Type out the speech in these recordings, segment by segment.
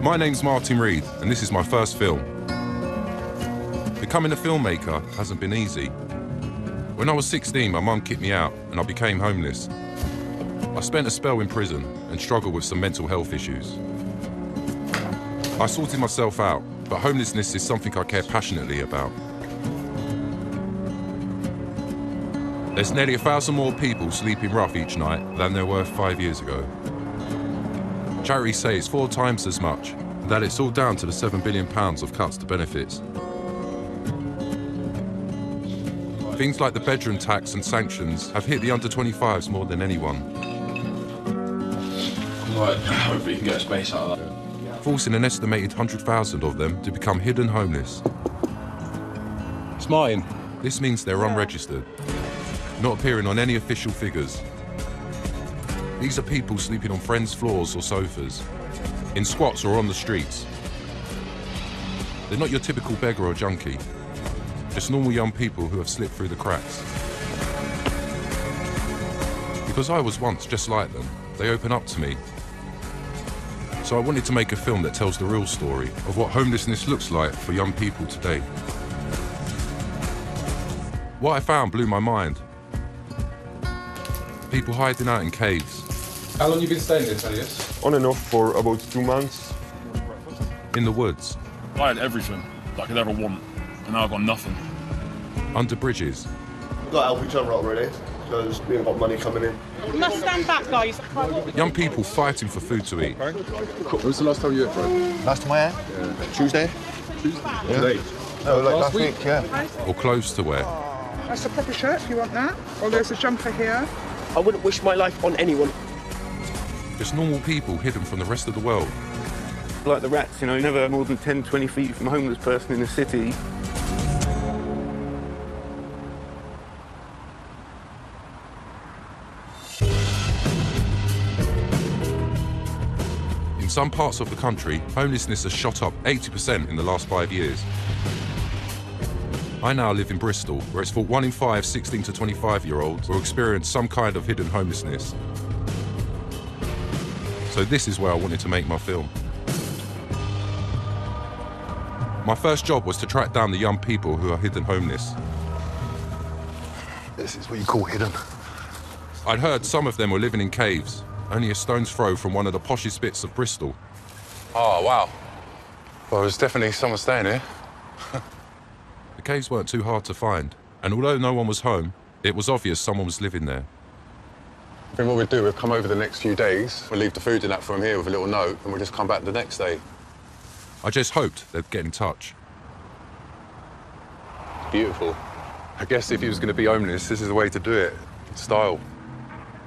My name's Martin Reed, and this is my first film. Becoming a filmmaker hasn't been easy. When I was 16, my mum kicked me out and I became homeless. I spent a spell in prison and struggled with some mental health issues. I sorted myself out, but homelessness is something I care passionately about. There's nearly 1,000 more people sleeping rough each night than there were 5 years ago. Charities say it's 4 times as much, and that it's all down to the £7 billion of cuts to benefits. Things like the bedroom tax and sanctions have hit the under-25s more than anyone. Right, hopefully you can get a space out of that. Forcing an estimated 100,000 of them to become hidden homeless. It's Martin. This means they're unregistered, not appearing on any official figures. These are people sleeping on friends' floors or sofas, in squats or on the streets. They're not your typical beggar or junkie, just normal young people who have slipped through the cracks. Because I was once just like them, they open up to me. So I wanted to make a film that tells the real story of what homelessness looks like for young people today. What I found blew my mind. People hiding out in caves. How long have you been staying there, Thaddeus? On and off for about 2 months. In the woods. I had everything that I could ever want, and now I've got nothing. Under bridges. We've got to help each other out, really, because we haven't got money coming in. You must stand back, guys. Young people fighting for food to eat. When was the last time you were Fred? Last time I had? Yeah. Tuesday? Yeah. Today? No, like last week, yeah. Or clothes to wear. That's a proper shirt if you want that. Or there's a jumper here. I wouldn't wish my life on anyone. Just normal people hidden from the rest of the world. Like the rats, you know, never more than 10, 20 feet from a homeless person in the city. In some parts of the country, homelessness has shot up 80% in the last 5 years. I now live in Bristol, where it's thought 1 in 5 16 to 25-year-olds will experience some kind of hidden homelessness. So this is where I wanted to make my film. My first job was to track down the young people who are hidden homeless. This is what you call hidden. I'd heard some of them were living in caves, only a stone's throw from one of the poshest bits of Bristol. Oh, wow. Well, there's definitely someone staying here. The caves weren't too hard to find, and although no one was home, it was obvious someone was living there. I think what we'd do, we'd come over the next few days, we'll leave the food in that from here with a little note, and we'll just come back the next day. I just hoped they'd get in touch. It's beautiful. I guess if he was going to be homeless, this is the way to do it. Style.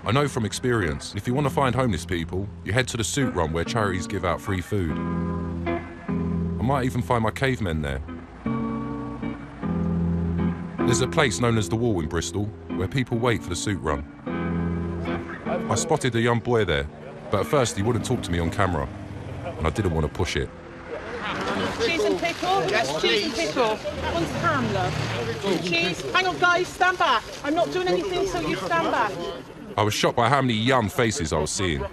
I know from experience, if you want to find homeless people, you head to the suit run where charities give out free food. I might even find my cavemen there. There's a place known as The Wall in Bristol, where people wait for the suit run. I spotted a young boy there, but at first he wouldn't talk to me on camera, and I didn't want to push it. Cheese and pickle? Yes, cheese and pickle. That one's ham, love. Cheese. Hang on, guys, stand back. I'm not doing anything, so you stand back. I was shocked by how many young faces I was seeing.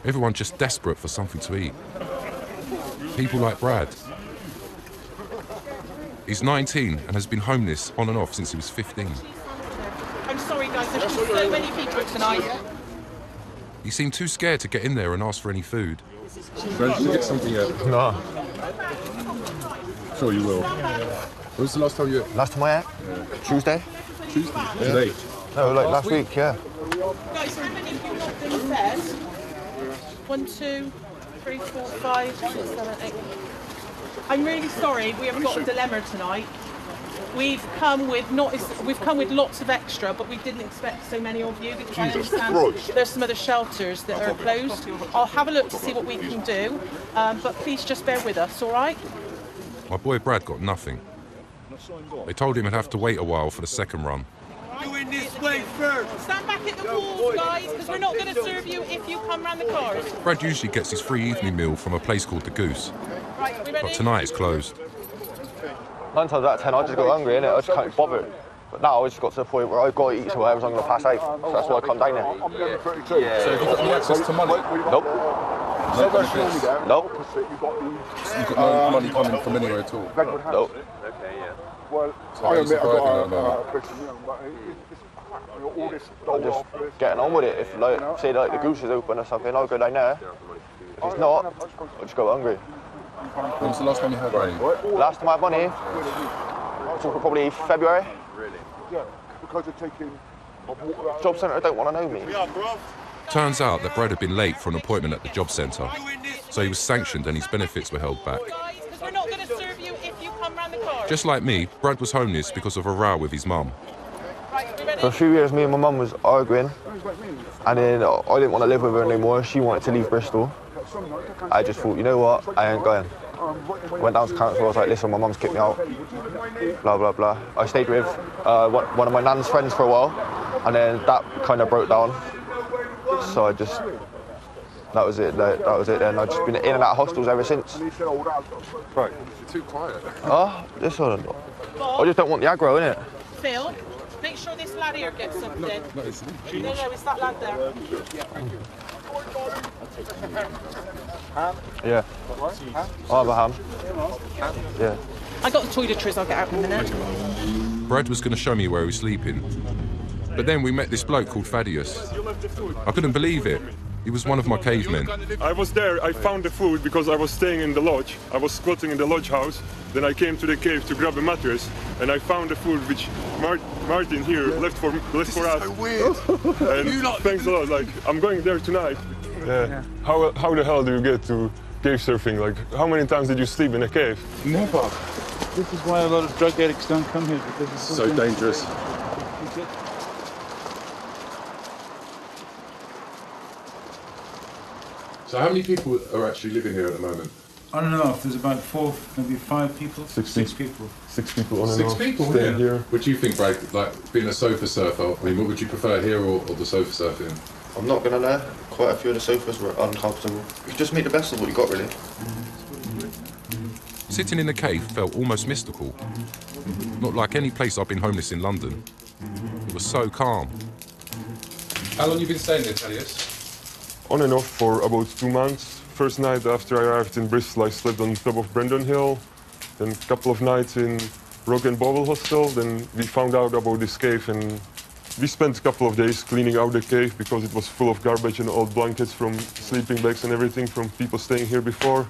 Everyone just desperate for something to eat. People like Brad. He's 19 and has been homeless on and off since he was 15. I'm sorry, guys, there's just so many people tonight. He seemed too scared to get in there and ask for any food. Fred, did you get something yet? No. Sure you will. When was the last time you were... Last time I had? Tuesday? Tuesday? Yeah. Today? No, like last week, yeah. Guys, how many of you have been fed? 1, 2, 3, 4, 5, 6, 7, 8. I'm really sorry, we have got a dilemma tonight. We've come with lots of extra, but we didn't expect so many of you because I understand there's some other shelters that are closed. I'll have a look to see what we can do, but please just bear with us, all right? My boy Brad got nothing. They told him he'd have to wait a while for the second run. You in this way first. Stand back at the walls, guys, because we're not going to serve you if you come round the cars. Brad usually gets his free evening meal from a place called The Goose, Right, we ready? but tonight it's closed. 9 times out of 10, I just got hungry, innit? I just can't be bothered. But now I just got to the point where I've got to eat, so otherwise I'm going to pass out. So that's why I come down here. So have you got any access to money? Nope. Nope. You've got no money coming from anywhere at all? Nope. Well, So how are you surviving at the moment? I'm just getting on with it. If, like, say, like, the goose is open or something, I'll go down there. If it's not, I'll just go hungry. When was the last time you had money? Last time I had money, probably February. Yeah, because you're taking... Job centre don't want to know me. Turns out that Brad had been late for an appointment at the job centre, so he was sanctioned and his benefits were held back. Guys, because we're not going to serve you if you come round the car. Just like me, Brad was homeless because of a row with his mum. Right, we ready? For a few years, me and my mum was arguing, and then I didn't want to live with her anymore. She wanted to leave Bristol. I just thought, you know what, I ain't going. Went down to council, I was like, listen, my mum's kicked me out, blah, blah, blah. I stayed with one of my nan's friends for a while, and then that kind of broke down. So I just, that was it then. I've just been in and out of hostels ever since. Right. You're too quiet. Oh, this one. I just don't want the aggro, innit? Phil, make sure this lad here gets something. No, it's that lad there. Yeah. I'll have a ham. Yeah. I got the toiletries, I'll get out in a minute. Brad was going to show me where he was sleeping. But then we met this bloke called Thaddeus. I couldn't believe it. He was one of my cavemen. I was there, I found the food because I was staying in the lodge. I was squatting in the lodge house. Then I came to the cave to grab a mattress and I found the food which Martin here left for us. So weird. And thanks a lot, like, I'm going there tonight. Yeah. How the hell do you get to cave surfing? Like, how many times did you sleep in a cave? Never. This is why a lot of drug addicts don't come here, because it's So dangerous. So how many people are actually living here at the moment? I don't know, if there's about 4, maybe 5 people. 6 people. 6 people on and 6 off, people staying here. What do you think, Brad? Like being a sofa surfer, I mean, what would you prefer here or the sofa surfing? I'm not gonna lie, quite a few of the sofas were uncomfortable. You just make the best of what you got, really. Sitting in the cave felt almost mystical. Not like any place I've been homeless in London. It was so calm. How long have you been staying there, Thaddeus? On and off for about 2 months. First night after I arrived in Bristol, I slept on top of Brandon Hill. Then a couple of nights in Rock and Bobble Hostel. Then we found out about this cave and we spent a couple of days cleaning out the cave because it was full of garbage and old blankets from sleeping bags and everything from people staying here before.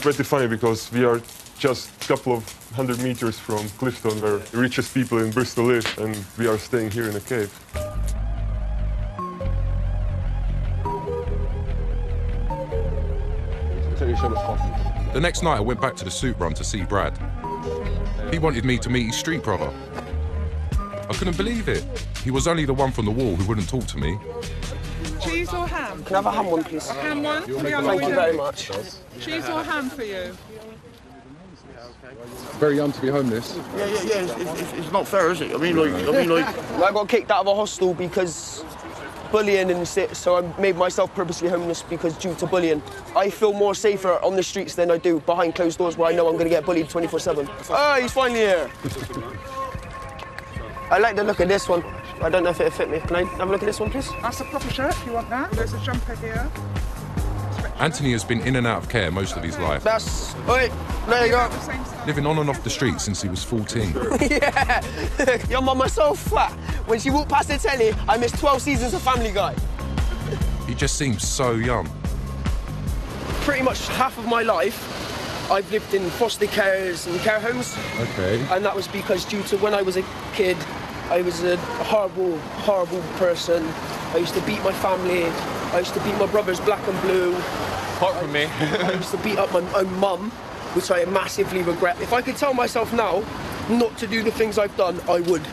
Pretty funny because we are just a couple of 100 meters from Clifton, where the richest people in Bristol live, and we are staying here in a cave. The next night I went back to the soup run to see Brad. He wanted me to meet his street brother. I couldn't believe it. He was only the one from the wall who wouldn't talk to me. Cheese or ham? Can I have a ham one, please? A ham one? Thank you very much. Cheese or ham for you? Very young to be homeless. Yeah. It's not fair, is it? I mean, I got kicked out of a hostel because bullying and shit, so I made myself purposely homeless because due to bullying. I feel more safer on the streets than I do behind closed doors where I know I'm going to get bullied 24/7. Oh, he's finally here. I like the look of this one. I don't know if it'll fit me. Can I have a look at this one, please? That's a proper shirt, if you want that. There's a jumper here. Anthony has been in and out of care most of his life, Wait, there you go. living on and off the street since he was 14. Yeah. Your mama's so fat. When she walked past the telly, I missed 12 seasons of Family Guy. He just seems so young. Pretty much half of my life, I've lived in foster cares and care homes. Okay. And that was because due to when I was a kid, I was a horrible, horrible person. I used to beat my family. I used to beat my brothers black and blue. Apart from me. I used to beat up my own mum, which I massively regret. If I could tell myself now not to do the things I've done, I would.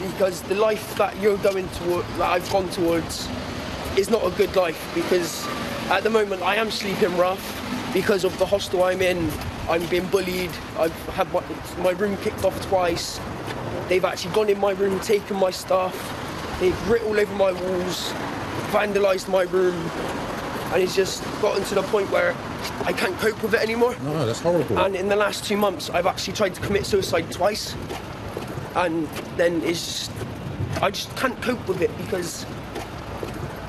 Because the life that you're going toward, that I've gone towards, is not a good life. Because at the moment I am sleeping rough because of the hostel I'm in. I'm being bullied. I've had my room kicked off twice. They've actually gone in my room, taken my stuff. They've writ all over my walls, vandalised my room. And it's just gotten to the point where I can't cope with it anymore. No, that's horrible. And in the last 2 months, I've actually tried to commit suicide twice. And then I just can't cope with it because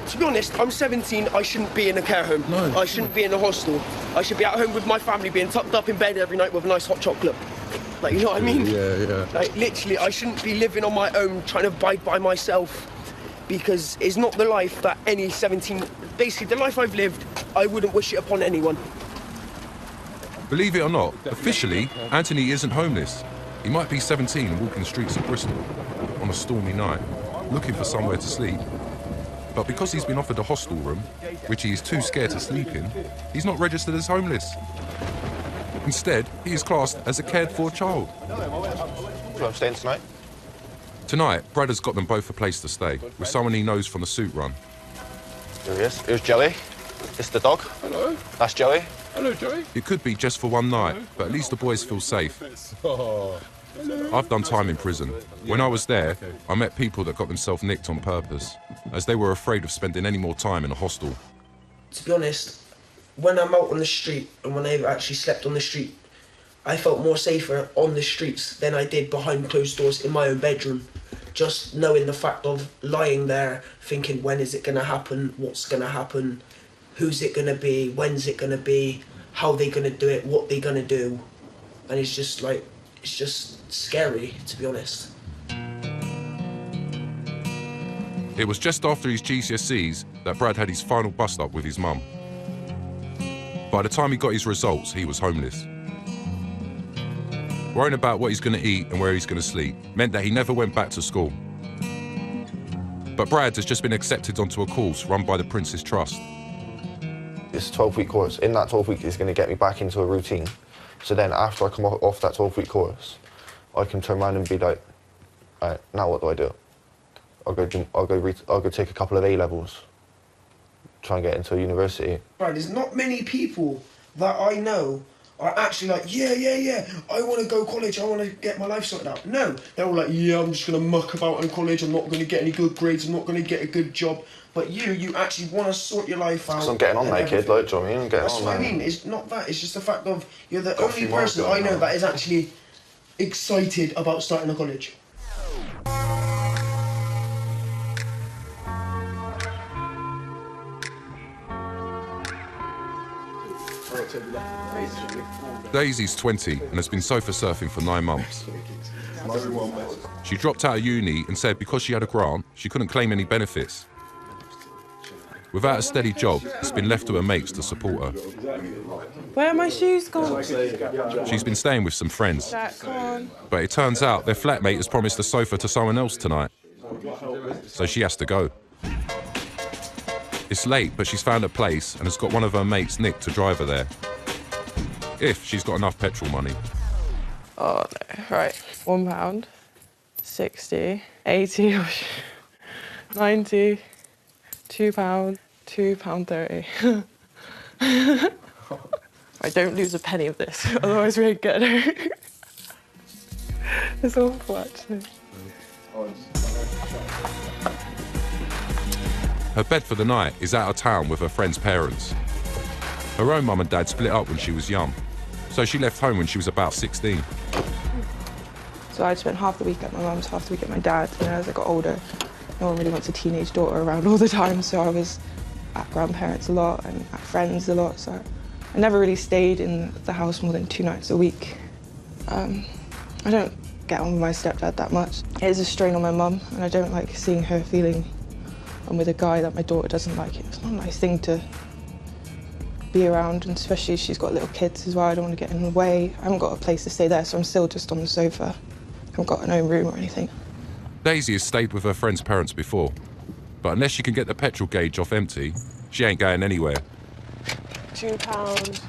To be honest, I'm 17, I shouldn't be in a care home. No. I shouldn't be in a hostel. I should be at home with my family, being tucked up in bed every night with a nice hot chocolate. Like, you know what I mean? Yeah. Like, literally, I shouldn't be living on my own, trying to abide by myself, because it's not the life that any 17... Basically, the life I've lived, I wouldn't wish it upon anyone. Believe it or not, officially, Anthony isn't homeless. He might be 17 and walking the streets of Bristol on a stormy night, looking for somewhere to sleep. But because he's been offered a hostel room, which he is too scared to sleep in, he's not registered as homeless. Instead, he is classed as a cared-for child. So I'm staying tonight? Tonight, Brad has got them both a place to stay, with someone he knows from the suit run. Here he is. Here's Joey. It's the dog. Hello. That's Joey. Hello, Joey. It could be just for one night, but at least the boys feel safe. I've done time in prison. When I was there, I met people that got themselves nicked on purpose, as they were afraid of spending any more time in a hostel. To be honest, when I'm out on the street and when I've actually slept on the street, I felt more safer on the streets than I did behind closed doors in my own bedroom. Just knowing the fact of lying there, thinking, when is it going to happen, what's going to happen, who's it going to be, when's it going to be, how they going to do it, what they going to do. And it's just like, it's just scary, to be honest. It was just after his GCSEs that Brad had his final bust-up with his mum. By the time he got his results, he was homeless. Worrying about what he's going to eat and where he's going to sleep meant that he never went back to school. But Brad has just been accepted onto a course run by the Prince's Trust. It's a 12-week course. In that 12 weeks, it's going to get me back into a routine. So then after I come off that 12-week course, I can turn around and be like, all right, now what do I do? I'll go take a couple of A-levels, try and get into a university. Right, there's not many people that I know are actually like, yeah, I want to go college, I want to get my life sorted out. No, they're all like, yeah, I'm just going to muck about in college, I'm not going to get any good grades, I'm not going to get a good job. But you actually want to sort your life out. Because I'm getting on there, kid, like, do you know what I mean? I'm getting That's on what there. I mean, it's not that, it's just the fact of, you're the only person I know that is actually excited about starting a college. Daisy's 20 and has been sofa surfing for 9 months. She dropped out of uni and said because she had a grant, she couldn't claim any benefits. Without a steady job, it's been left to her mates to support her. Where are my shoes gone? She's been staying with some friends. But it turns out their flatmate has promised a sofa to someone else tonight. So she has to go. It's late, but she's found a place and has got one of her mates, Nick, to drive her there. If she's got enough petrol money. Oh, no. Right. £1, 60, 80, 90, £2, £2.30. I don't lose a penny of this, otherwise we ain't getting it. It's awful, actually. Her bed for the night is out of town with her friend's parents. Her own mum and dad split up when she was young, so she left home when she was about 16. So I'd spent half the week at my mum's, half the week at my dad's. You know, as I got older, no one really wants a teenage daughter around all the time, so I was at grandparents a lot and at friends a lot, so I never really stayed in the house more than 2 nights a week. I don't get on with my stepdad that much. It is a strain on my mum, and I don't like seeing her feeling I'm with a guy that my daughter doesn't like. It's not a nice thing to be around, and especially she's got little kids as well. I don't want to get in the way. I haven't got a place to stay there, so I'm still just on the sofa. I haven't got an own room or anything. Daisy has stayed with her friend's parents before, but unless she can get the petrol gauge off empty, she ain't going anywhere. £2.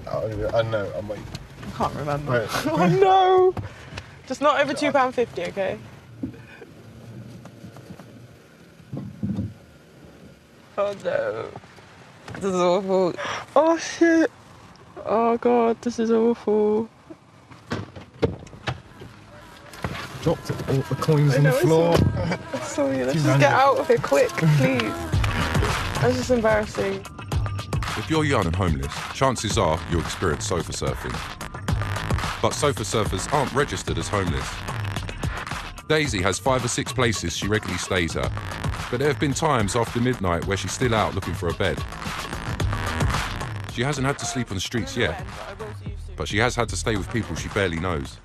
I know, I might... I can't remember. Right. Oh no! Just not over £2.50, okay? Oh no. This is awful. Oh shit. Oh god, this is awful. Dropped all the coins on the floor. I saw you. Let's just get out of here quick, please. That's just embarrassing. If you're young and homeless, chances are you'll experience sofa surfing. But sofa surfers aren't registered as homeless. Daisy has 5 or 6 places she regularly stays at, But there have been times after midnight where she's still out looking for a bed. She hasn't had to sleep on the streets yet, but she has had to stay with people she barely knows.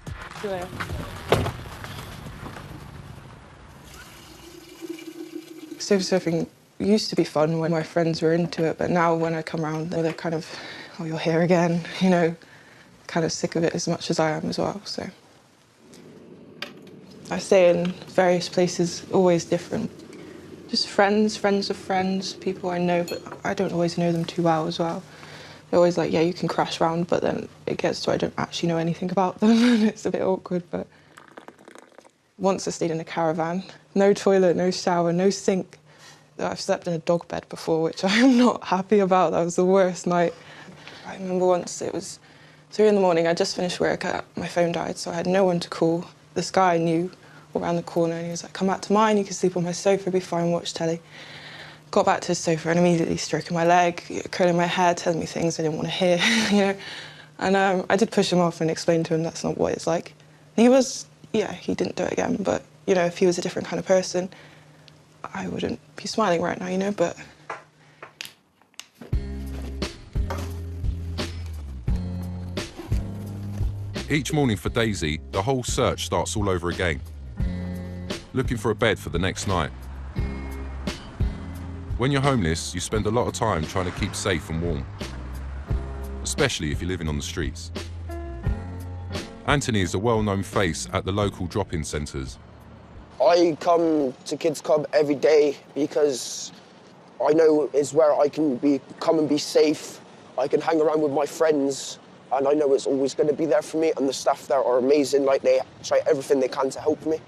Sofa surfing used to be fun when my friends were into it, but now when I come around, they're kind of, oh, you're here again, you know, kind of sick of it as much as I am as well, so. I stay in various places, always different. Just friends of friends, people I know, but I don't always know them too well as well. They're always like, yeah, you can crash around, but then it gets to I don't actually know anything about them, and it's a bit awkward, but. Once I stayed in a caravan, no toilet, no shower, no sink. I've slept in a dog bed before, which I'm not happy about. That was the worst night. I remember once it was 3 in the morning, I just finished work, my phone died, so I had no one to call. This guy I knew around the corner, and he was like, come back to mine, you can sleep on my sofa, be fine, watch telly. Got back to his sofa and immediately stroking my leg, curling my hair, telling me things I didn't want to hear, you know. And I did push him off and explain to him that's not what it's like. And he was, yeah, he didn't do it again, but, you know, if he was a different kind of person, I wouldn't be smiling right now, you know, but... Each morning for Daisy, the whole search starts all over again. Looking for a bed for the next night. When you're homeless, you spend a lot of time trying to keep safe and warm, especially if you're living on the streets. Anthony is a well-known face at the local drop-in centres. I come to Kids Club every day because I know it's where I can come and be safe. I can hang around with my friends, and I know it's always going to be there for me, and the staff there are amazing. Like, they try everything they can to help me.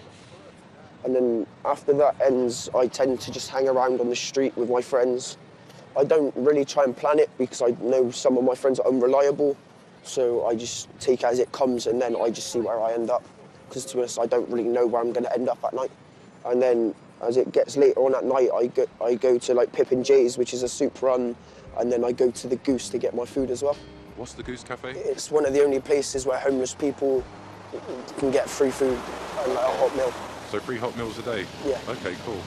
And then after that ends, I tend to just hang around on the street with my friends. I don't really try and plan it because I know some of my friends are unreliable, so I just take it as it comes, and then I just see where I end up. Because to be honest, I don't really know where I'm going to end up at night. And then as it gets later on at night, I go to like Pip and Jay's, which is a soup run, and then I go to the Goose to get my food as well. What's the Goose Cafe? It's one of the only places where homeless people can get free food and like a hot meal. So 3 hot meals a day? Yeah. Okay, cool.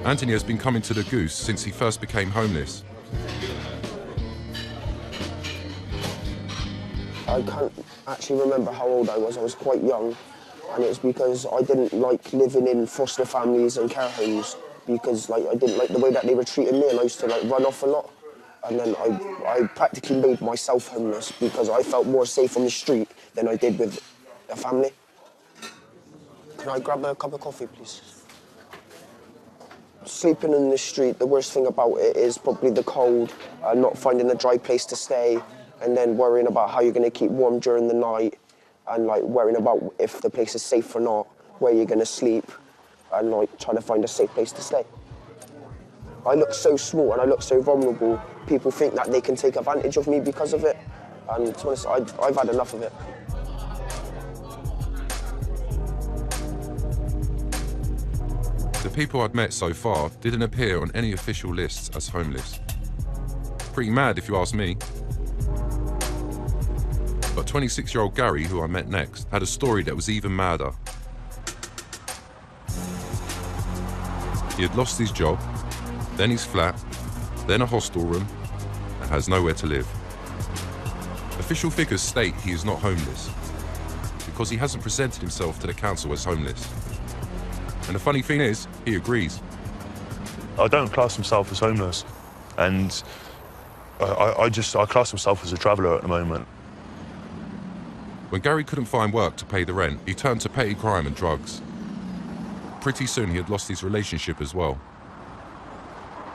Anthony has been coming to the Goose since he first became homeless. I can't actually remember how old I was quite young, and it's because I didn't like living in foster families and care homes because like I didn't like the way that they were treating me, and I used to like run off a lot. And then I practically made myself homeless because I felt more safe on the street than I did with a family. Can I grab a cup of coffee, please? Sleeping in the street, the worst thing about it is probably the cold, not finding a dry place to stay, and then worrying about how you're going to keep warm during the night, and like worrying about if the place is safe or not, where you're going to sleep, and like trying to find a safe place to stay. I look so small and I look so vulnerable. People think that they can take advantage of me because of it, and to be honest, I've had enough of it. The people I'd met so far didn't appear on any official lists as homeless. Pretty mad if you ask me. But 26-year-old Gary, who I met next, had a story that was even madder. He had lost his job, then his flat, then a hostel room, and has nowhere to live. Official figures state he is not homeless because he hasn't presented himself to the council as homeless. And the funny thing is, he agrees. I don't class myself as homeless, and I class myself as a traveller at the moment. When Gary couldn't find work to pay the rent, he turned to petty crime and drugs. Pretty soon he had lost his relationship as well.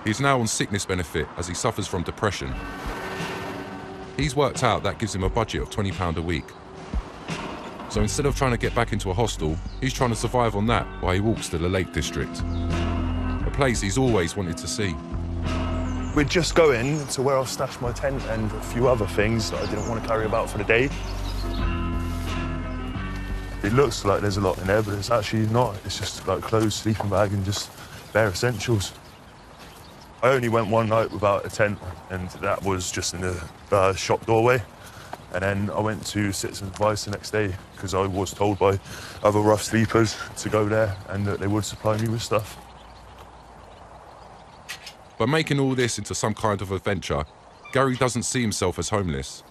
He's now on sickness benefit as he suffers from depression. He's worked out that gives him a budget of £20 a week. So instead of trying to get back into a hostel, he's trying to survive on that while he walks to the Lake District, a place he's always wanted to see. We're just going to where I've stashed my tent and a few other things that I didn't want to carry about for the day. It looks like there's a lot in there, but it's actually not. It's just like clothes, sleeping bag, and just bare essentials. I only went one night without a tent, and that was just in the shop doorway. And then I went to Citizen's Advice the next day because I was told by other rough sleepers to go there and that they would supply me with stuff. By making all this into some kind of adventure, Gary doesn't see himself as homeless.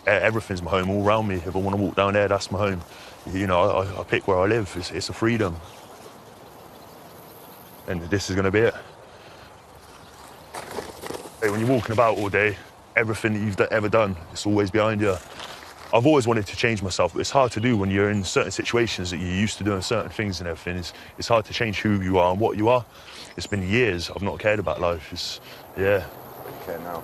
Everything's my home all around me. If I want to walk down there, that's my home. You know, I pick where I live. It's a freedom. And this is going to be it. Hey, when you're walking about all day, everything that you've ever done, it's always behind you. I've always wanted to change myself, but it's hard to do when you're in certain situations that you're used to doing certain things and everything. It's hard to change who you are and what you are. It's been years I've not cared about life. Yeah. You care now?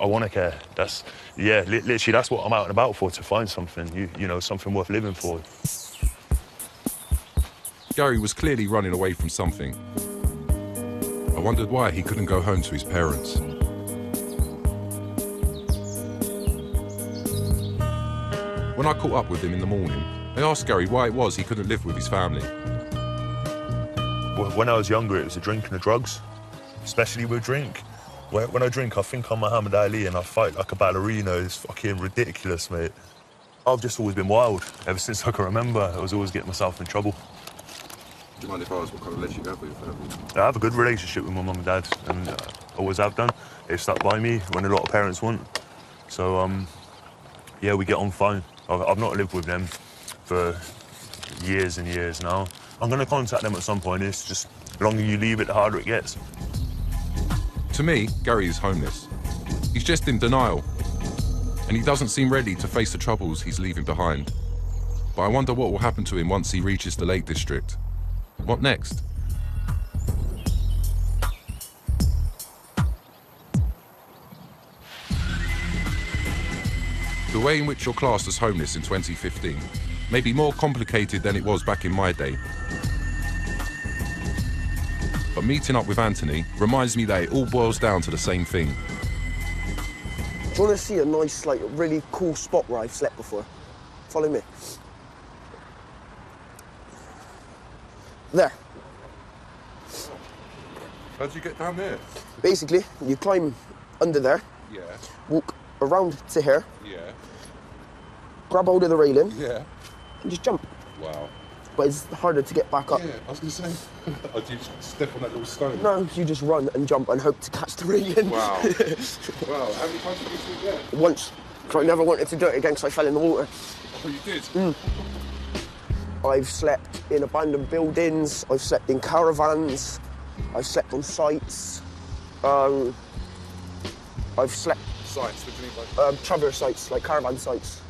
I want to care. Literally, that's what I'm out and about for, to find something, you know, something worth living for. Gary was clearly running away from something. I wondered why he couldn't go home to his parents. When I caught up with him in the morning, I asked Gary why it was he couldn't live with his family. When I was younger, it was the drink and the drugs, especially with drink. When I drink, I think I'm Muhammad Ali and I fight like a ballerina. It's fucking ridiculous, mate. I've just always been wild. Ever since I can remember, I was always getting myself in trouble. Do you mind if I ask what kind of relationship you have with your family? I have a good relationship with my mum and dad, and always have done. They've stuck by me when a lot of parents won't. So, yeah, we get on fine. I've not lived with them for years and years now. I'm going to contact them at some point. It's just, the longer you leave it, the harder it gets. To me, Gary is homeless. He's just in denial. And he doesn't seem ready to face the troubles he's leaving behind. But I wonder what will happen to him once he reaches the Lake District. What next? The way in which you're classed as homeless in 2015 may be more complicated than it was back in my day. But meeting up with Anthony reminds me that it all boils down to the same thing. Do you want to see a nice, like, really cool spot where I've slept before? Follow me. There. How'd you get down there? Basically, you climb under there. Yeah. Walk around to here. Yeah. Grab hold of the railing. Yeah. And just jump. Wow. But it's harder to get back up. Yeah, I was going to say. Oh, do you step on that little stone? No, you just run and jump and hope to catch the railing. Wow. Wow. How many times did you sleep there? Once. So I never wanted to do it again because I fell in the water. Oh, you did? I've slept in abandoned buildings. I've slept in caravans. I've slept on sites. I've slept... Sites? What do you mean by... traveller sites, like caravan sites.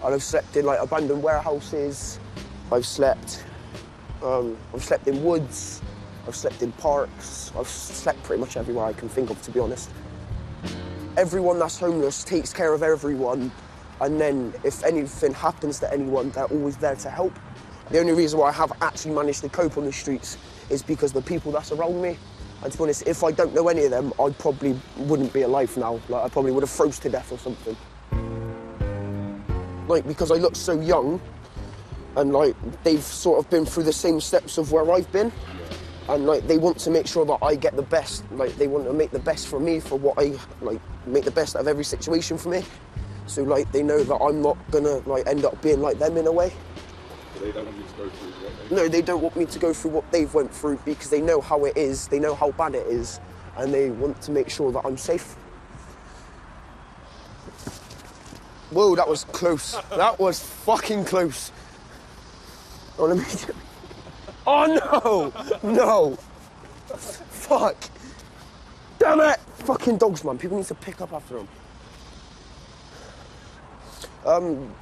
And I've slept in, like, abandoned warehouses. I've slept in woods. I've slept in parks. I've slept pretty much everywhere I can think of, to be honest. Everyone that's homeless takes care of everyone. And then if anything happens to anyone, they're always there to help. The only reason why I have actually managed to cope on the streets is because the people that's around me. And to be honest, if I don't know any of them, I probably wouldn't be alive now. Like, I probably would have froze to death or something. Like, because I look so young, and like, they've sort of been through the same steps of where I've been. And like, they want to make sure that I get the best. Like, they want to make the best for me, for what I, like, make the best out of every situation for me. So like, they know that I'm not gonna like end up being like them in a way. They don't want you to go through what they... No, they don't want me to go through what they've went through because they know how it is, they know how bad it is, and they want to make sure that I'm safe. Whoa, that was close. That was fucking close. Oh, let me... Oh, no! No! Fuck! Damn it! Fucking dogs, man. People need to pick up after them.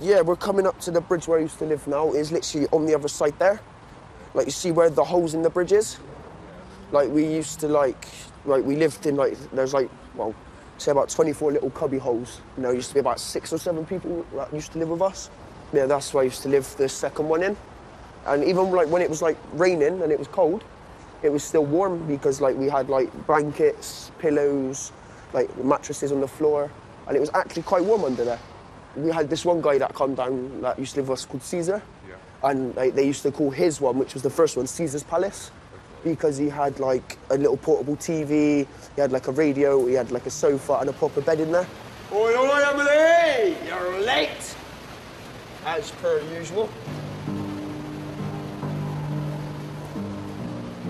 Yeah, we're coming up to the bridge where I used to live now. It's literally on the other side there. Like, you see where the holes in the bridge is? Like, we used to, like we lived in, like, there's, like, well, say about 24 little cubby holes. You know, there used to be about 6 or 7 people that used to live with us. Yeah, that's where I used to live the second one in. And even, like, when it was, like, raining and it was cold, it was still warm because, like, we had, like, blankets, pillows, like, mattresses on the floor. And it was actually quite warm under there. We had this one guy that come down that used to live with us called Caesar. Yeah. And like, they used to call his one, which was the first one, Caesar's Palace. Because he had like a little portable TV, he had like a radio, he had like a sofa and a proper bed in there. Oi, oi, Emily! late, as per usual.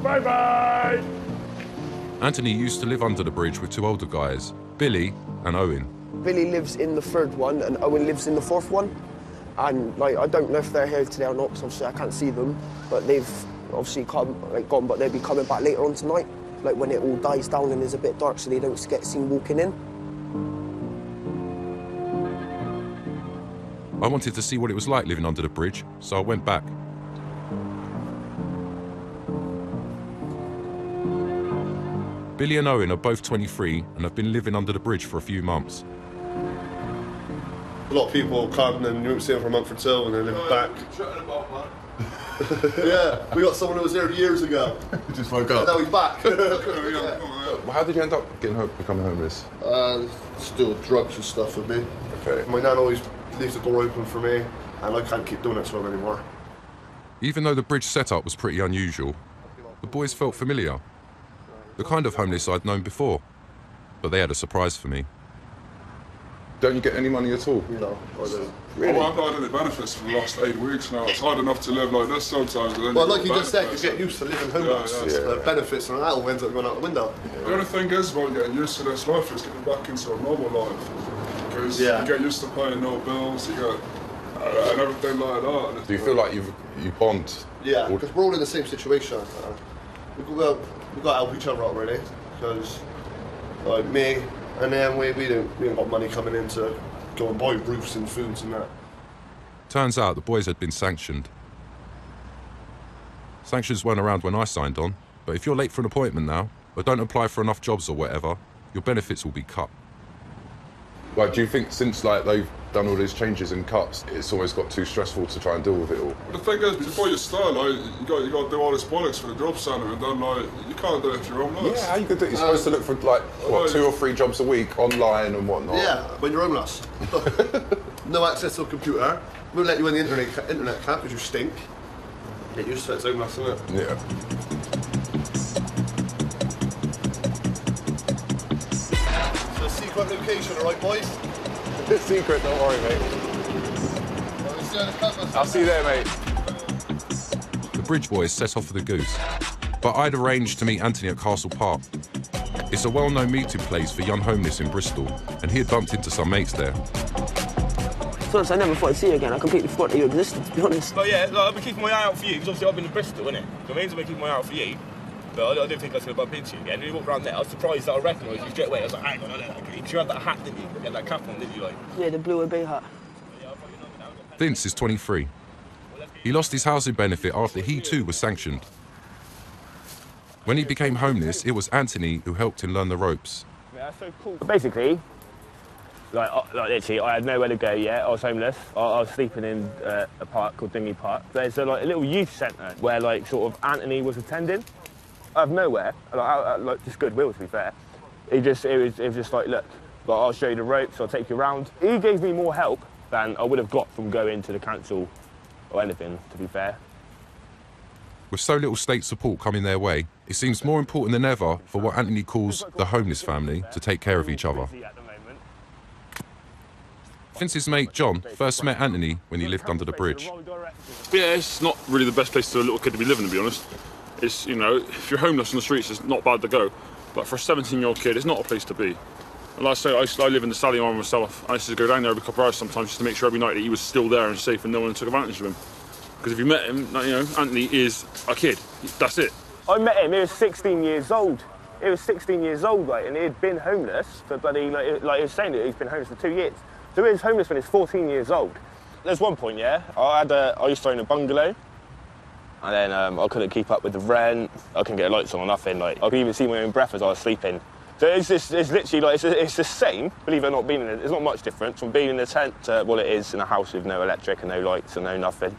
Bye-bye! Anthony used to live under the bridge with two older guys, Billy and Owen. Billy lives in the third one and Owen lives in the fourth one. And like, I don't know if they're here today or not, because obviously I can't see them, but they've obviously gone, but they'll be coming back later on tonight, like when it all dies down and is a bit dark, so they don't get seen walking in. I wanted to see what it was like living under the bridge, so I went back. Billy and Owen are both 23 and have been living under the bridge for a few months. A lot of people come and you won't see them for a month or two and then they're back. Yeah, we got someone who was there years ago. Just woke up. Now he's back. Well, how did you end up becoming homeless? Still drugs and stuff with me. Okay. My nan always leaves the door open for me and I can't keep doing it to him anymore. Even though the bridge setup was pretty unusual, the boys felt familiar. The kind of homeless I'd known before, but they had a surprise for me. Don't you get any money at all? No, I don't. Really? I've not had any benefits for the last 8 weeks now. It's hard enough to live like this sometimes. Well, like you just said, you get used to living homeless. The benefits and that all ends up going out the window. The only thing is about getting used to this life is getting back into a normal life. Because you get used to paying no bills, you get and everything like that. Do you feel like you bond? Yeah, because we're all in the same situation. We've got to help each other out really, because like me and then we ain't got money coming in to go and buy roofs and foods and that. Turns out the boys had been sanctioned. Sanctions weren't around when I signed on, but if you're late for an appointment now, or don't apply for enough jobs or whatever, your benefits will be cut. Like, do you think since like they've done all these changes and cuts, it's always got too stressful to try and deal with it all? The thing is, before you start, like, you got to do all this bollocks for the job centre, and then like you can't do it if you're homeless. Yeah, how you could do it? You're supposed to look for like what, 2 or 3 jobs a week online and whatnot. Yeah, when you're homeless. No access to a computer. Won't let you in the internet camp because you stink. Get used to it, it's homeless, isn't it? Yeah. So secret location, alright boys? It's secret, don't worry mate. I'll see you there mate. The bridge boys set off for the Goose, but I'd arranged to meet Anthony at Castle Park. It's a well-known meeting place for young homeless in Bristol, and he had bumped into some mates there. To be honest, I never thought I'd see you again. I completely forgot that you existed, to be honest. But yeah, like, I've been keeping my eye out for you, because obviously I've been in Bristol, innit? So it means I've been keeping my eye out for you. But I didn't think I was going to bump into you again. When you walked around there, I was surprised that I recognised you straight away. I was like, hang on, because you had that hat, didn't you? You had that cap on, didn't you? Like? Yeah, the blue obey hat. Vince is 23. He lost his housing benefit after he too was sanctioned. When he became homeless, it was Anthony who helped him learn the ropes. Yeah, that's so cool. Basically, like literally, I had nowhere to go yet. I was homeless. I was sleeping in a park called Dingley Park. There's a little youth centre where like sort of Anthony was attending. Out of nowhere, like just goodwill to be fair. It was just like, look, I'll show you the ropes. I'll take you around. He gave me more help than I would have got from going to the council or anything. To be fair. With so little state support coming their way, it seems more important than ever for what Anthony calls the homeless family to take care of each other. Vince's mate John first met Anthony when he lived under the bridge. Yeah, it's not really the best place for a little kid to be living, to be honest. It's, you know, if you're homeless on the streets, it's not bad to go. But for a 17-year-old kid, it's not a place to be. And like I say, I live in the Sally Arm myself. I used to go down there every couple of hours sometimes just to make sure every night that he was still there and safe and no one took advantage of him. Because if you met him, you know, Anthony is a kid. That's it. I met him, he was 16 years old. He was 16 years old, like, and he had been homeless for bloody, like he was saying that he's been homeless for 2 years. So he was homeless when he was 14 years old. There's one point, yeah, I used to own a bungalow, and then I couldn't keep up with the rent. I couldn't get lights on or nothing. Like, I could even see my own breath as I was sleeping. So it's literally like, it's the same, believe it or not, being in it. There's not much difference from being in a tent to what it is in a house with no electric and no lights and no nothing.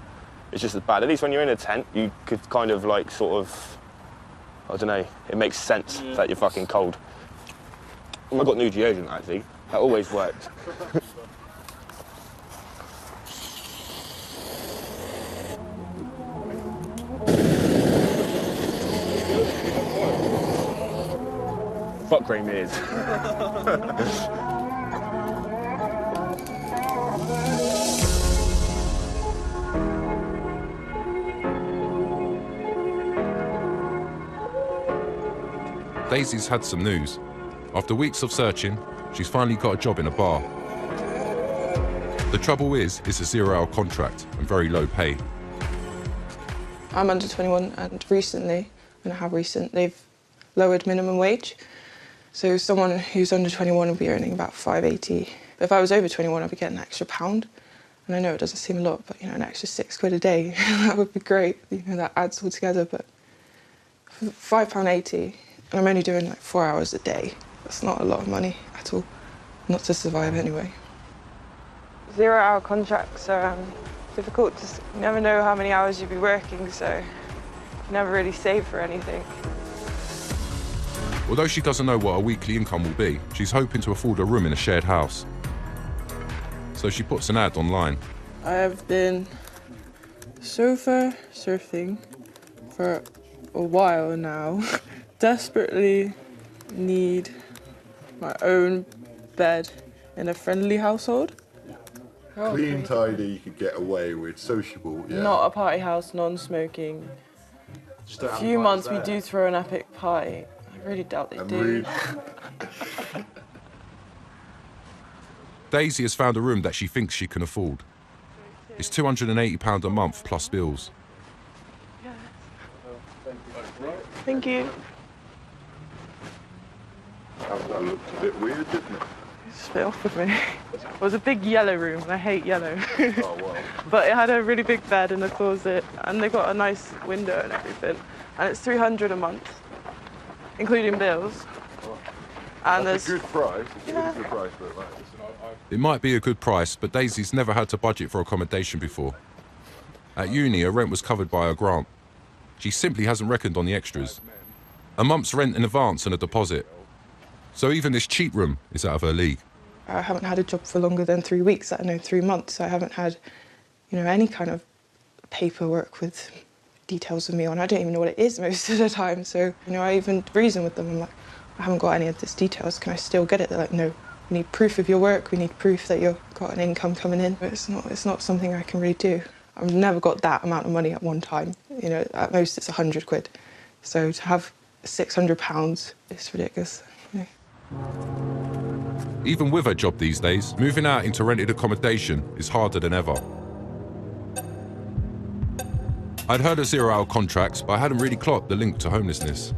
It's just as bad. At least when you're in a tent, you could kind of like sort of, I don't know, it makes sense that you're fucking cold. I got new deodorant actually. That always worked. Fuck cream is. Daisy's had some news. After weeks of searching, she's finally got a job in a bar. The trouble is, it's a 0-hour contract and very low pay. I'm under 21 and they've lowered minimum wage. So someone who's under 21 will be earning about £5.80. But if I was over 21, I'd be getting an extra £1. And I know it doesn't seem a lot, but you know, an extra £6 a day, that would be great. You know, that adds all together, but for £5.80, and I'm only doing like 4 hours a day. That's not a lot of money at all, not to survive anyway. 0-hour contracts are difficult. You never know how many hours you'll be working, so you never really save for anything. Although she doesn't know what her weekly income will be, she's hoping to afford a room in a shared house. So she puts an ad online. I have been sofa surfing for a while now. Desperately need my own bed in a friendly household. Clean, tidy, you could get away with, sociable, yeah. Not a party house, non-smoking. A few months we do throw an epic party. I really doubt they do. Daisy has found a room that she thinks she can afford. It's £280 a month plus bills. Thank you. That looked a bit weird, didn't it? It's a bit off with me. It was a big yellow room, and I hate yellow. Oh, wow. But it had a really big bed and a closet, and they got a nice window and everything. And it's £300 a month, including bills. And that's a good price. Yeah. It's a good price for it, right? It might be a good price, but Daisy's never had to budget for accommodation before. At uni, her rent was covered by a grant. She simply hasn't reckoned on the extras. A month's rent in advance and a deposit. So even this cheap room is out of her league. I haven't had a job for longer than 3 weeks, I know 3 months. I haven't had, you know, any kind of paperwork with details of me on. I don't even know what it is most of the time. So, you know, I even reason with them. I'm like, I haven't got any of this details. Can I still get it? They're like, no. We need proof of your work. We need proof that you've got an income coming in. But it's not something I can really do. I've never got that amount of money at one time. You know, at most it's £100. So to have £600, it's ridiculous. You know. Even with her job these days, moving out into rented accommodation is harder than ever. I'd heard of 0-hour contracts, but I hadn't really clocked the link to homelessness.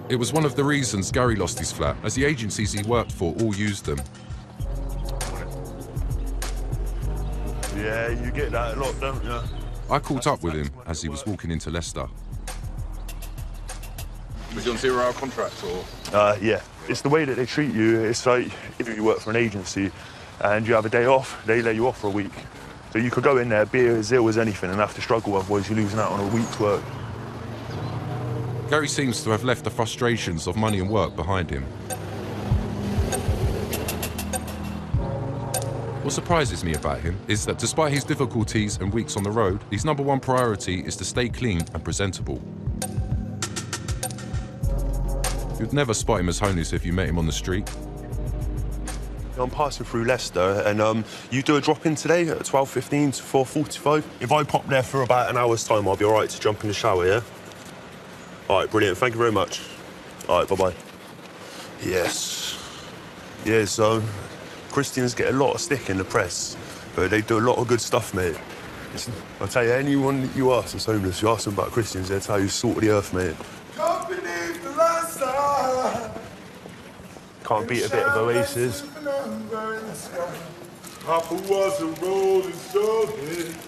It was one of the reasons Gary lost his flat, as the agencies he worked for all used them. Yeah, you get that a lot, don't you? I caught up with him as he was walking into Leicester. Was he on 0-hour contracts or? Yeah, it's the way that they treat you. It's like if you work for an agency and you have a day off, they let you off for a week. So you could go in there, be as ill as anything and have to struggle, otherwise you're losing out on a week's work. Gary seems to have left the frustrations of money and work behind him. What surprises me about him is that despite his difficulties and weeks on the road, his #1 priority is to stay clean and presentable. You'd never spot him as homeless if you met him on the street. I'm passing through Leicester and you do a drop-in today at 12:15 to 4:45. If I pop there for about an hour's time, I'll be all right to jump in the shower, yeah? All right, brilliant. Thank you very much. All right, bye-bye. Yes. Yeah, so Christians get a lot of stick in the press, but they do a lot of good stuff, mate. I'll tell you, anyone that you ask that's homeless, you ask them about Christians, they'll tell you salt of the earth, mate. Can't beat a bit of Oasis. Papa was a rolling stone,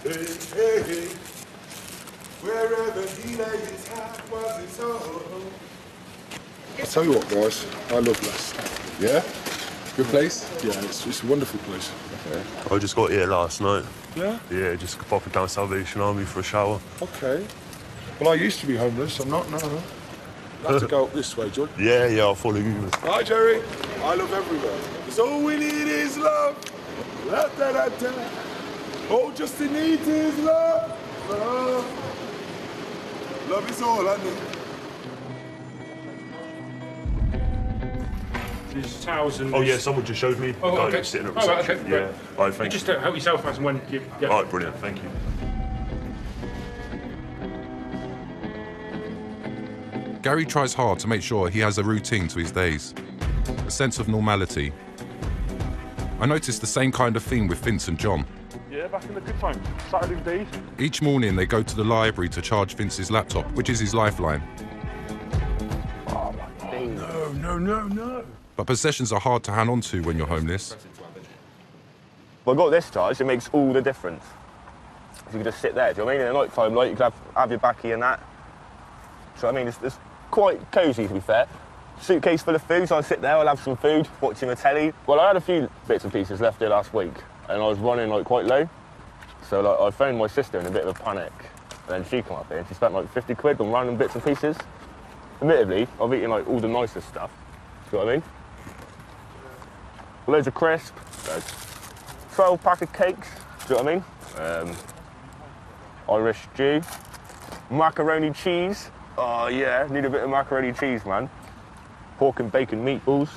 hey, hey, hey. Wherever he lay his hat was his home. I'll tell you what, guys, I love Leicester. Yeah? Good place? Yeah, it's a wonderful place. Okay. I just got here last night. Yeah? Yeah, just popping down Salvation Army for a shower. Okay. Well, I used to be homeless. I'm not now. I'll have to go up this way, John. Yeah, I'll follow you. Hi, Jerry. I love everywhere. Because all we need is love. Da, da, da, da. All just we need is love. Love. Love is all I need. There's towels and... Oh, yeah, someone just showed me. Oh, okay. Sitting at Oh, right, reception. okay. Yeah. Right. All right, thank you. you. Just help yourself as and when you... Yeah. All right, brilliant. Thank you. Gary tries hard to make sure he has a routine to his days, a sense of normality. I noticed the same kind of theme with Vince and John. Yeah, back in the good times. Saturday days. Each morning they go to the library to charge Vince's laptop, which is his lifeline. Oh my God. No. But possessions are hard to hang on to when you're homeless. Well, I got this charge, it makes all the difference. You can just sit there, do you know what I mean? In the night time, like, you can have your baccy and that. So I mean, it's quite cosy, to be fair. Suitcase full of food, so I sit there, I'll have some food, watching the telly. Well, I had a few bits and pieces left here last week, and I was running like quite low. So like, I phoned my sister in a bit of a panic, and then she came up here and she spent like 50 quid on random bits and pieces. Admittedly, I've eaten like all the nicest stuff, do you know what I mean? Loads of crisp, 12 pack of cakes, do you know what I mean? Irish stew, macaroni cheese. Oh yeah, need a bit of macaroni cheese, man. Pork and bacon meatballs.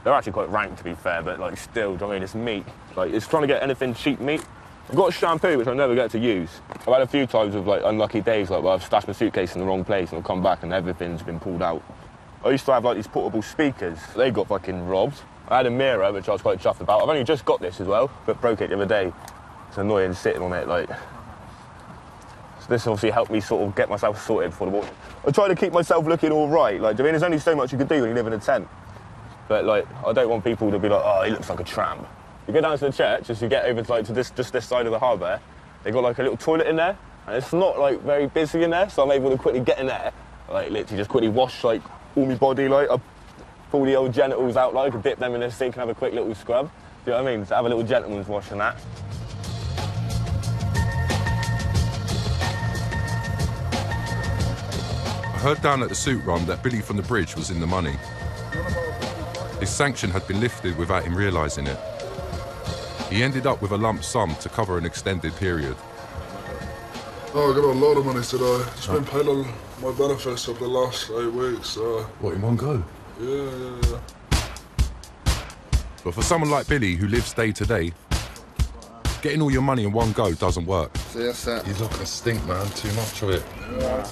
They're actually quite rank, to be fair, but like still, do you know what I mean? It's meat. Like, it's trying to get anything cheap meat. I've got a shampoo, which I never get to use. I've had a few times of like unlucky days, like where I've stashed my suitcase in the wrong place and I've come back and everything's been pulled out. I used to have like these portable speakers. They got fucking robbed. I had a mirror, which I was quite chuffed about. I've only just got this as well, but broke it the other day. It's annoying sitting on it, like. So this obviously helped me sort of get myself sorted for the morning. I try to keep myself looking all right. Like, I mean, there's only so much you can do when you live in a tent. But like, I don't want people to be like, oh, he looks like a tramp. You go down to the church, as you get over to like just this side of the harbour, they got like a little toilet in there, and it's not like very busy in there, so I'm able to quickly get in there, like literally just quickly wash like all my body, like I pull the old genitals out, like dip them in the sink and have a quick little scrub. Do you know what I mean? So have a little gentleman's wash and that. I heard down at the suit run that Billy from the bridge was in the money. His sanction had been lifted without him realising it. He ended up with a lump sum to cover an extended period. Oh, I got a lot of money today. Just been paid on my benefits over the last 8 weeks. What, in one go? Yeah. But for someone like Billy, who lives day to day, getting all your money in one go doesn't work. See, that's that. You're not gonna stink, man. Too much of it. Yeah.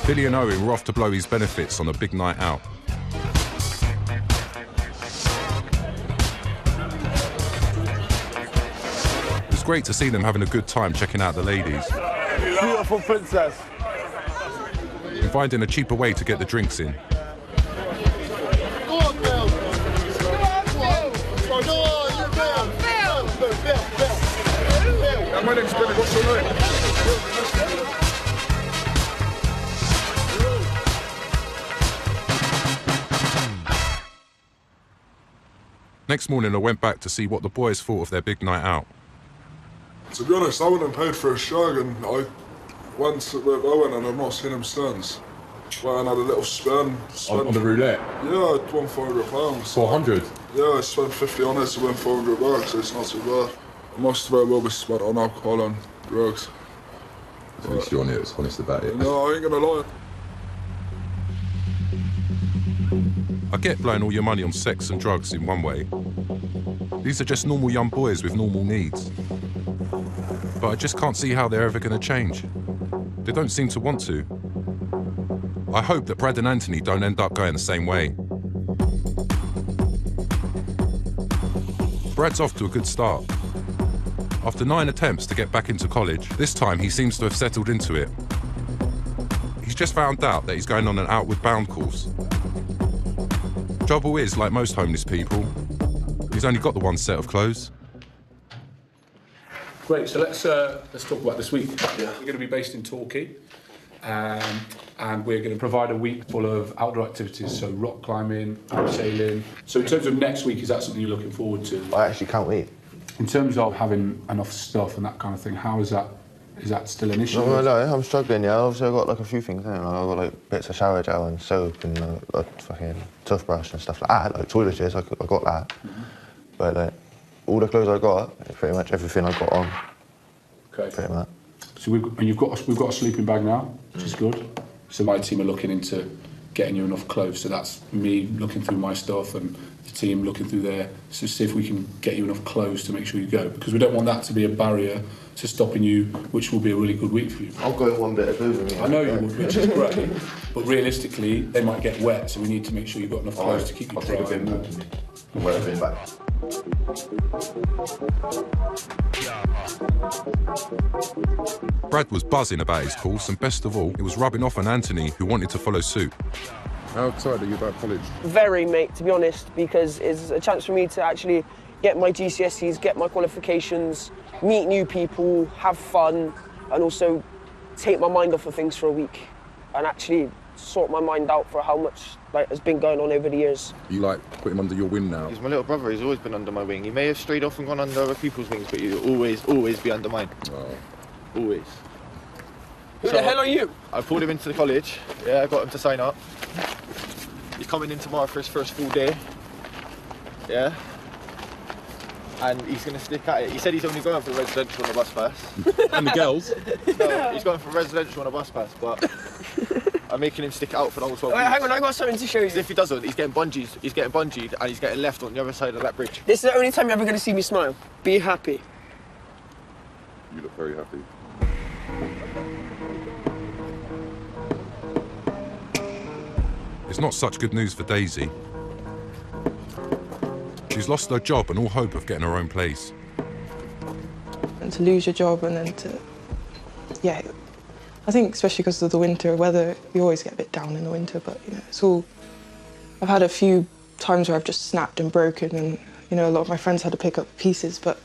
Billy and Owen were off to blow his benefits on a big night out. It was great to see them having a good time checking out the ladies. Beautiful princess. And finding a cheaper way to get the drinks in. My name's Billy, what's your name? Next morning, I went back to see what the boys thought of their big night out. To be honest, I went and paid for a shag and I went with Owen and I've not seen him since. Well, and had a little spend. On the roulette? Yeah, I won £400. 400? Yeah, I spent 50 on it to win £400, so it's not too bad. Most of it will be spent on alcohol and drugs. At least you're honest about it. No, I ain't gonna lie. I get blowing all your money on sex and drugs in one way. These are just normal young boys with normal needs. But I just can't see how they're ever going to change. They don't seem to want to. I hope that Brad and Anthony don't end up going the same way. Brad's off to a good start. After 9 attempts to get back into college, this time he seems to have settled into it. He's just found out that he's going on an outward bound course. Trouble is, like most homeless people, he's only got the one set of clothes. Great, so let's talk about this week. Yeah. We're going to be based in Torquay, and we're going to provide a week full of outdoor activities, so rock climbing, abseiling. So in terms of next week, is that something you're looking forward to? I actually can't wait. In terms of having enough stuff and that kind of thing, how is that? Is that still an issue? No, I'm struggling, yeah. Obviously, I've got like a few things, I've got like bits of shower gel and soap and a fucking toothbrush and stuff like that, like toiletries, I got that. Mm-hmm. But like, all the clothes I got, pretty much everything I got on. Okay. Pretty much. So we've got a sleeping bag now, which is good. So my team are looking into getting you enough clothes. So that's me looking through my stuff and the team looking through there, so see if we can get you enough clothes to make sure you go, because we don't want that to be a barrier to stopping you, which will be a really good week for you. I'll go in one bit of food with me. I know you would, which is great, but realistically, they might get wet, so we need to make sure you've got enough clothes to keep you dry. I'll take a bin and wear a bin back. Brad was buzzing about his course, and best of all, it was rubbing off on Anthony, who wanted to follow suit. How excited are you about college? Very, mate, to be honest, because it's a chance for me to actually get my GCSEs, get my qualifications, meet new people, have fun, and also take my mind off of things for a week and actually sort my mind out for how much has been going on over the years. You put him under your wing now? He's my little brother, he's always been under my wing. He may have strayed off and gone under other people's wings, but he'll always be under mine. Oh. Always. Who the hell are you? I pulled him into the college, I got him to sign up. He's coming in tomorrow for his first full day, and he's going to stick at it. He said he's only going for residential on a bus pass. And the girls? No, he's going for residential on a bus pass, but I'm making him stick it out for the whole 12 Wait, hang on, I got something to show you. If he doesn't, he's getting bungeed and he's getting left on the other side of that bridge. This is the only time you're ever going to see me smile. Be happy. You look very happy. It's not such good news for Daisy. She's lost her job and all hope of getting her own place. And to lose your job and then to, I think especially because of the winter weather, you always get a bit down in the winter, but it's all, I've had a few times where I've just snapped and broken and, a lot of my friends had to pick up pieces, but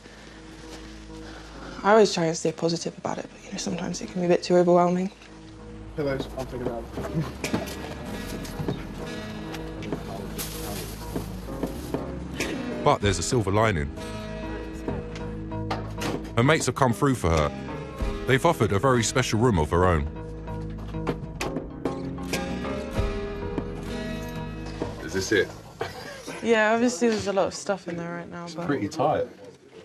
I always try and stay positive about it, but sometimes it can be a bit too overwhelming. Pillows, I'll figure it out. But there's a silver lining. Her mates have come through for her. They've offered a very special room of her own. Is this it? Yeah, obviously there's a lot of stuff in there right now. But Pretty tight.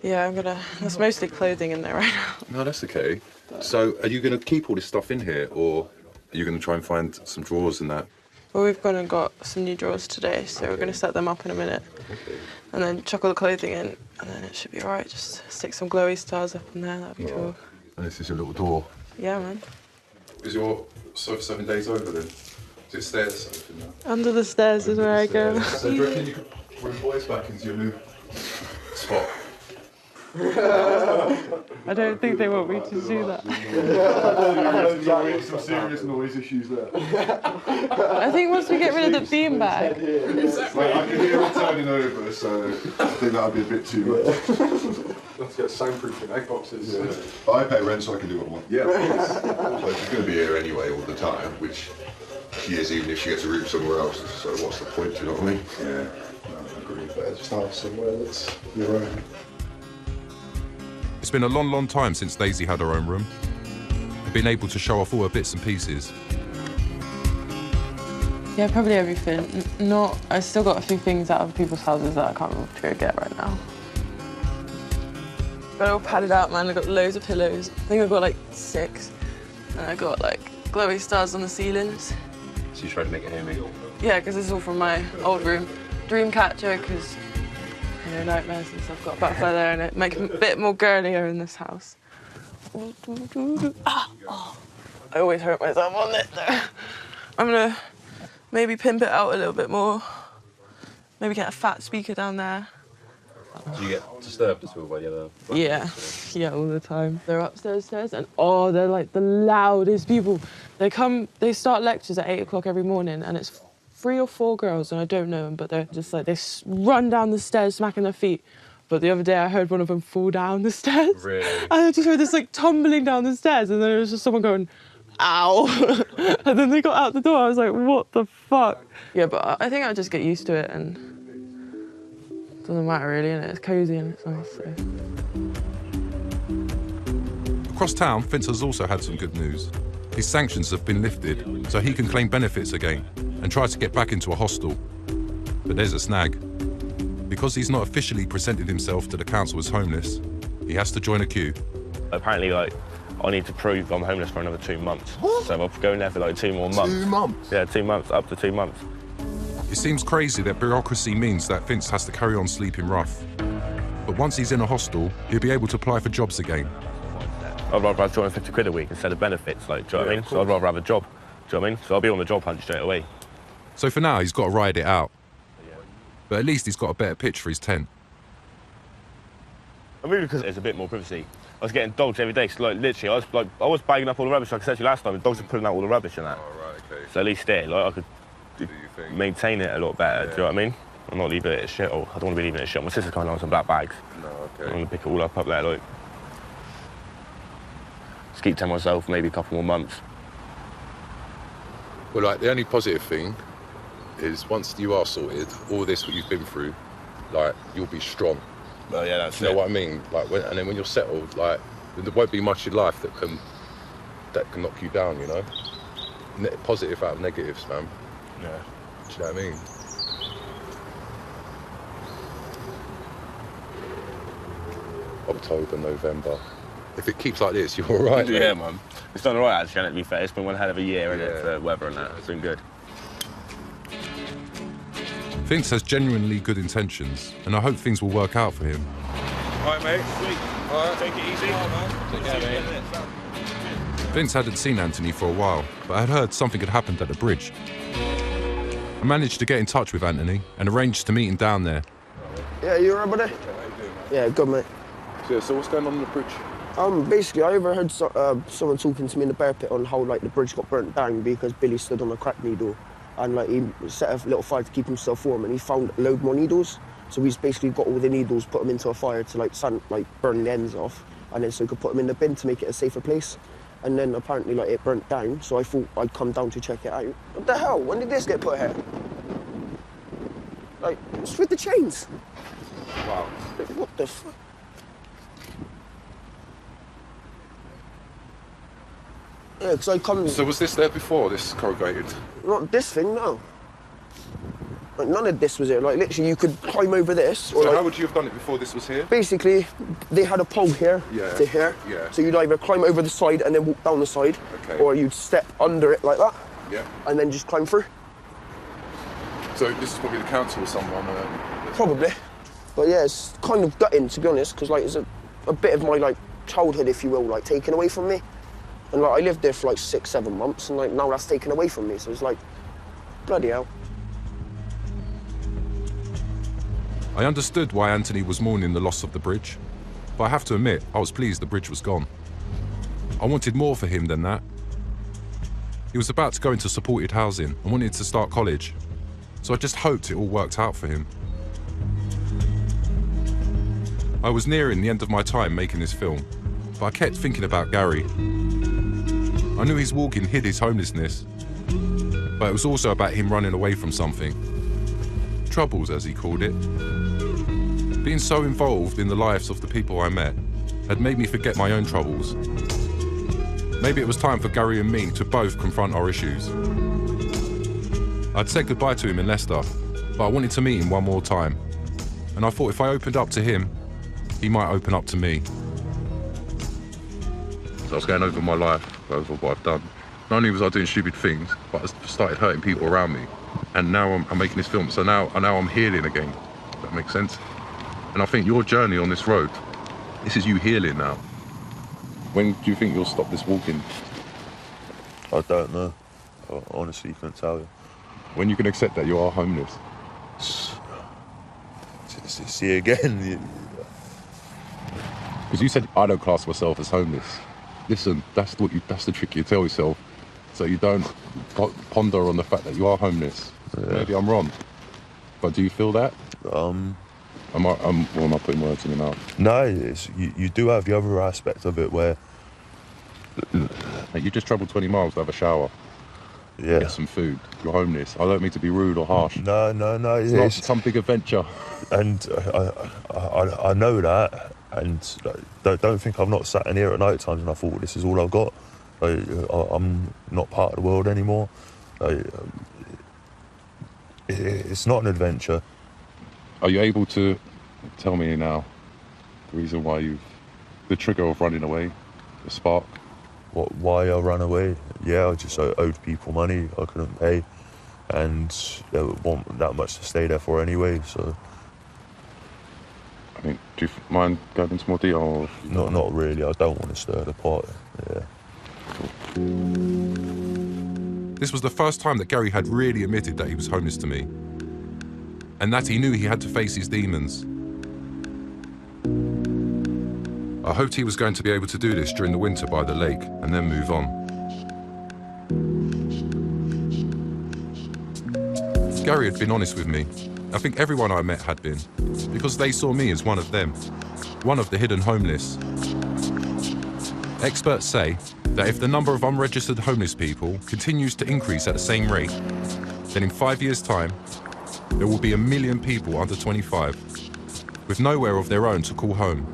yeah, there's mostly clothing in there right now. No, that's okay. So are you going to keep all this stuff in here, or are you going to try and find some drawers and that? Well, we've gone and got some new drawers today, so we're going to set them up in a minute. And then chuck all the clothing in, and then it should be all right. Just stick some glowy stars up in there, that'd be cool. And this is your little door. Yeah, man. Is your sofa 7 days over then? Is it stairs sofa now? Under the stairs is where I go. So do you reckon you could bring boys back into your new spot? I don't think they want me to do that. There's some serious noise issues there. I think once we get rid of the beanbag. Well, I can hear it turning over, so I think that would be a bit too much. Let's get soundproofing egg boxes. Yeah. I pay rent so I can do what I want. Yeah. So she's going to be here anyway all the time, which she is even if she gets a room somewhere else. So what's the point, do you know what I mean? Yeah. I agree. Better just have somewhere that's your own. It's been a long, long time since Daisy had her own room. Been able to show off all her bits and pieces. Yeah, probably everything. I still got a few things out of people's houses that I can't remember to go get right now. Got it all padded out, man. I got loads of pillows. I think I got like 6. And I got like glowy stars on the ceilings. So you tried to make it hear me? Yeah, because it's all from my old room. Dreamcatcher, because nightmares and stuff got back there and it make it a bit more girlier in this house. I always hurt myself on it there. I'm gonna maybe pimp it out a little bit more. Maybe get a fat speaker down there. Do you get disturbed at all by the other? Yeah, all the time. They're upstairs and they're like the loudest people. They start lectures at 8 o'clock every morning and it's 3 or 4 girls, and I don't know them, but they're just like, they run down the stairs smacking their feet. But the other day I heard one of them fall down the stairs. Really? And I just heard this like tumbling down the stairs, and then it was just someone going, ow. And then they got out the door. I was like, what the fuck? Yeah, but I think I just get used to it, and it doesn't matter really, and it's cozy and it's nice. So. Across town, Vince has also had some good news. His sanctions have been lifted, so he can claim benefits again and try to get back into a hostel. But there's a snag. Because he's not officially presented himself to the council as homeless, he has to join a queue. Apparently, I need to prove I'm homeless for another 2 months. What? So I'm going there for 2 more months. 2 months? Yeah, 2 months, up to 2 months. It seems crazy that bureaucracy means that Vince has to carry on sleeping rough. But once he's in a hostel, he'll be able to apply for jobs again. I'd rather have 250 quid a week instead of benefits, like, do you know what I mean? So I'd rather have a job, do you know what I mean? So I'll be on the job hunt straight away. So for now, he's got to ride it out. But at least he's got a better pitch for his tent. I mean, because there's a bit more privacy. I was getting dogs every day, so like literally, I was bagging up all the rubbish like I said to you last time. The dogs were pulling out all the rubbish and that. Oh, right, okay. So at least there, like I could maintain it a lot better. Do you know what I mean? I'm not leaving it at shit. Or I don't want to be leaving it at shit. My sister's coming on some black bags. No, okay. I'm gonna pick it all up there, like. Just keep telling myself maybe a couple more months. Well, like, the only positive thing is once you are sorted, all this what you've been through, like, you'll be strong. Well, yeah, that's it. You know what I mean? Like, and then when you're settled, like, there won't be much in life that can knock you down, you know? Positive out of negatives, man. Yeah. Do you know what I mean? October, November. If it keeps like this, you're all right, Yeah, man. It's done all right, actually, to be fair. It's been one hell of a year, isn't it, for weather and that. It's been good. Vince has genuinely good intentions, and I hope things will work out for him. All right, mate. Sweet. All right. Take it easy. All right, man. Take care, mate. Vince hadn't seen Anthony for a while, but I had heard something had happened at the bridge. I managed to get in touch with Anthony and arranged to meet him down there. Yeah, you alright, buddy? Yeah, good, mate. So what's going on the bridge? Basically, I overheard someone talking to me in the bear pit on how, like, the bridge got burnt down because Billy stood on a crack needle and, like, he set a little fire to keep himself warm and he found a load more needles. So he's basically got all the needles, put them into a fire to, like, burn the ends off, and then so he could put them in the bin to make it a safer place. And then apparently, like, it burnt down, so I thought I'd come down to check it out. What the hell? When did this get put here? Like, it's with the chains. Wow. Like, what the fuck? Yeah, because I come... So was this there before, this corrugated? Not this thing, no. Like, none of this was here. Like, literally, you could climb over this. Or So like, how would you have done it before this was here? basically, they had a pole here to here. Yeah. So you'd either climb over the side and then walk down the side, Okay. or you'd step under it like that, Yeah. and then just climb through. So this is probably the council or someone. Probably. But yeah, it's kind of gutting, to be honest, because like it's a bit of my like childhood, if you will, like taken away from me. And like I lived there for like 6-7 months, and like now that's taken away from me. So it's like, bloody hell. I understood why Anthony was mourning the loss of the bridge, but I have to admit, I was pleased the bridge was gone. I wanted more for him than that. He was about to go into supported housing and wanted to start college, so I just hoped it all worked out for him. I was nearing the end of my time making this film, but I kept thinking about Gary. I knew his walking hid his homelessness, but it was also about him running away from something. Troubles, as he called it. Being so involved in the lives of the people I met had made me forget my own troubles. Maybe it was time for Gary and me to both confront our issues. I'd said goodbye to him in Leicester, but I wanted to meet him one more time. And I thought if I opened up to him, he might open up to me. So I was going over my life, over what I've done. Not only was I doing stupid things, but I started hurting people around me. And now I'm making this film, so now I'm healing again. Does that make sense? And I think your journey on this road, this is you healing now. When do you think you'll stop this walking? I don't know. I honestly couldn't tell you. When you can accept that you are homeless? See again. Because you said, I don't class myself as homeless. Listen, that's the trick you tell yourself, so you don't ponder on the fact that you are homeless. Yeah. Maybe I'm wrong, but do you feel that? Am I putting words in your mouth? No, you do have the other aspect of it where... You just travelled 20 miles to have a shower. Yeah. Get some food. You're homeless. I don't mean to be rude or harsh. No. It's not some big adventure. And I know that, and don't think I've not sat in here at night times and I thought this is all I've got. I'm not part of the world anymore. It's not an adventure. Are you able to tell me now the reason why the trigger of running away, the spark? Why I ran away? Yeah, I just owed people money I couldn't pay, and they wouldn't want that much to stay there for anyway, so... I mean, do you mind going into more detail? Not really. I don't want to stir the pot. Yeah. This was the first time that Gary had really admitted that he was homeless to me, and that he knew he had to face his demons. I hoped he was going to be able to do this during the winter by the lake and then move on. Gary had been honest with me. I think everyone I met had been, because they saw me as one of them, one of the hidden homeless. Experts say that if the number of unregistered homeless people continues to increase at the same rate, then in 5 years' time, there will be 1 million people under 25 with nowhere of their own to call home.